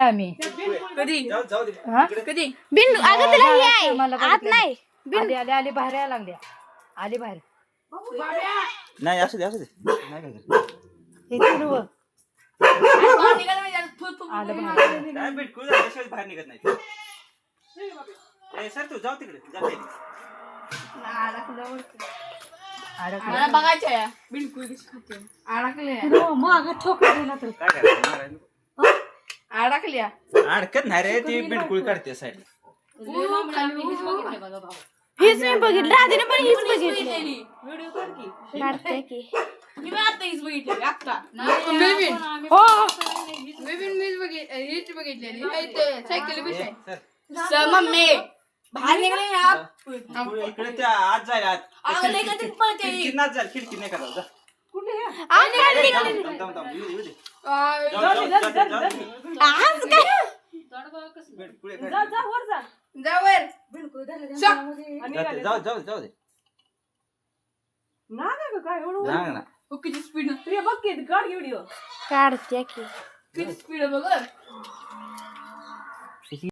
आम्ही कधी हा? कधी बिंदू अगं तिला हे आहे मला आत नाही आली आली आली बाहेर यायला लागल्या आली बाहेर नाही असू दे नाही काय करत. हे सर्व आलं बाहेर काय बिटकुल झालं, कशाला बाहेर निघत नाही. ए सर तू जाऊ तिकडे जा खाली. मला बघायचं आहे बिलकुल कशी खाते अडकले मग ठोका दिला तर काय करायचं मारायला? अडकल्या अडकत नाही रे, ती बिटकुल काढते साईड. हीच मी बघितलं राधीने पण हीच बघितली व्हिडिओ काढ की काढते की मी आता हीच बघितली आता हो हीच बघितलेली सायकल विषय सर मम्मी बाहेर निघले ना पुढे इकडे त्या आत जाय आत. अगं लय कधी पळते खिडकीत जाल, खिडकी नाही करावं जा. आज काय थांब, येऊ दे. आज काय बिटकुळे काढ. जा जा वर जा जावर जाऊ दे. ना काय काय एवढं ना किती स्पीड तू हे बघ की काढ व्हिडिओ काढते की किती स्पीड बघ